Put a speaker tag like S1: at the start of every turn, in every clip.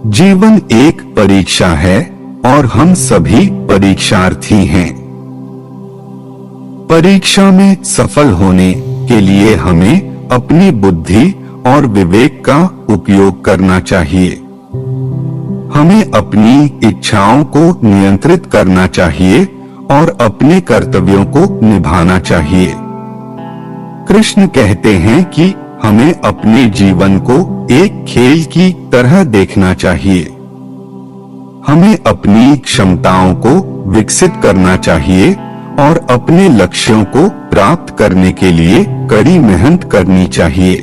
S1: जीवन एक परीक्षा है और हम सभी परीक्षार्थी हैं। परीक्षा में सफल होने के लिए हमें अपनी बुद्धि और विवेक का उपयोग करना चाहिए। हमें अपनी इच्छाओं को नियंत्रित करना चाहिए और अपने कर्तव्यों को निभाना चाहिए। कृष्ण कहते हैं कि हमें अपने जीवन को एक खेल की तरह देखना चाहिए। हमें अपनी क्षमताओं को विकसित करना चाहिए और अपने लक्ष्यों को प्राप्त करने के लिए कड़ी मेहनत करनी चाहिए।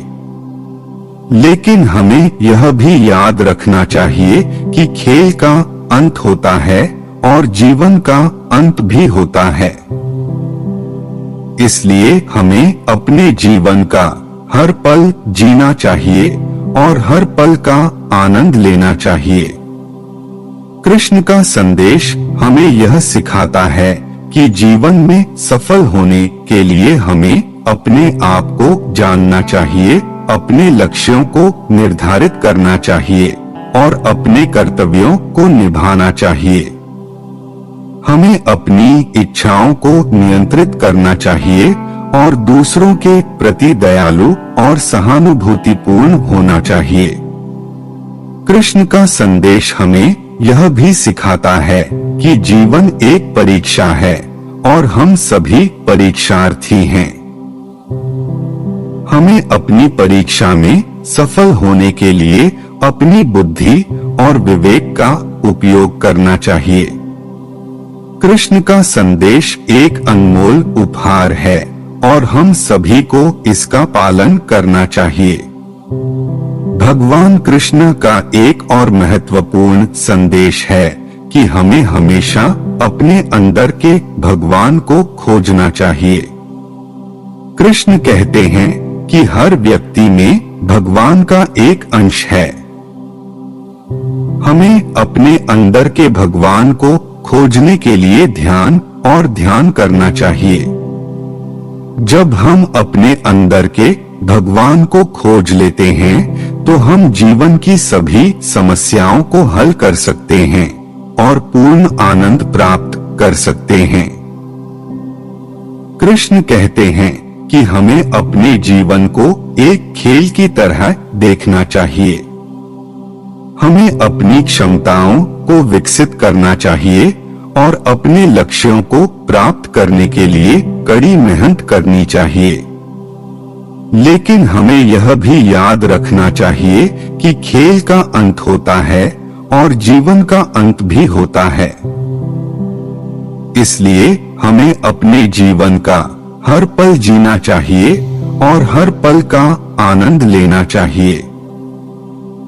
S1: लेकिन हमें यह भी याद रखना चाहिए कि खेल का अंत होता है और जीवन का अंत भी होता है। इसलिए हमें अपने जीवन का हर पल जीना चाहिए और हर पल का आनंद लेना चाहिए। कृष्ण का संदेश हमें यह सिखाता है कि जीवन में सफल होने के लिए हमें अपने आप को जानना चाहिए, अपने लक्ष्यों को निर्धारित करना चाहिए और अपने कर्तव्यों को निभाना चाहिए। हमें अपनी इच्छाओं को नियंत्रित करना चाहिए और दूसरों के प्रति दयालु और सहानुभूतिपूर्ण होना चाहिए। कृष्ण का संदेश हमें यह भी सिखाता है कि जीवन एक परीक्षा है और हम सभी परीक्षार्थी हैं। हमें अपनी परीक्षा में सफल होने के लिए अपनी बुद्धि और विवेक का उपयोग करना चाहिए। कृष्ण का संदेश एक अनमोल उपहार है और हम सभी को इसका पालन करना चाहिए। भगवान कृष्ण का एक और महत्वपूर्ण संदेश है कि हमें हमेशा अपने अंदर के भगवान को खोजना चाहिए। कृष्ण कहते हैं कि हर व्यक्ति में भगवान का एक अंश है। हमें अपने अंदर के भगवान को खोजने के लिए ध्यान करना चाहिए। जब हम अपने अंदर के भगवान को खोज लेते हैं तो हम जीवन की सभी समस्याओं को हल कर सकते हैं और पूर्ण आनंद प्राप्त कर सकते हैं। कृष्ण कहते हैं कि हमें अपने जीवन को एक खेल की तरह देखना चाहिए। हमें अपनी क्षमताओं को विकसित करना चाहिए और अपने लक्ष्यों को प्राप्त करने के लिए कड़ी मेहनत करनी चाहिए। लेकिन हमें यह भी याद रखना चाहिए कि खेल का अंत होता है और जीवन का अंत भी होता है। इसलिए हमें अपने जीवन का हर पल जीना चाहिए और हर पल का आनंद लेना चाहिए।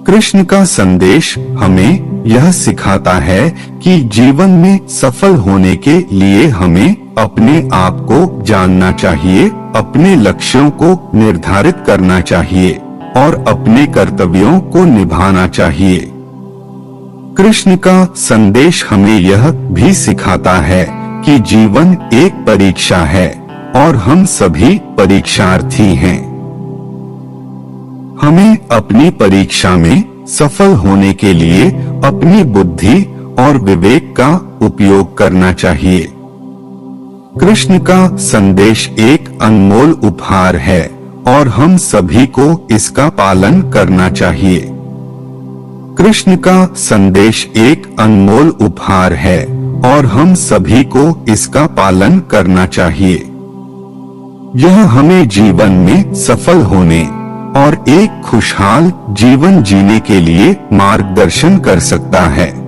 S1: कृष्ण का संदेश हमें यह सिखाता है कि जीवन में सफल होने के लिए हमें अपने आप को जानना चाहिए, अपने लक्ष्यों को निर्धारित करना चाहिए और अपने कर्तव्यों को निभाना चाहिए। कृष्ण का संदेश हमें यह भी सिखाता है कि जीवन एक परीक्षा है और हम सभी परीक्षार्थी हैं। हमें अपनी परीक्षा में सफल होने के लिए अपनी बुद्धि और विवेक का उपयोग करना चाहिए। कृष्ण का संदेश एक अनमोल उपहार है और हम सभी को इसका पालन करना चाहिए। कृष्ण का संदेश एक अनमोल उपहार है और हम सभी को इसका पालन करना चाहिए। यह हमें जीवन में सफल होने और एक खुशहाल जीवन जीने के लिए मार्गदर्शन कर सकता है।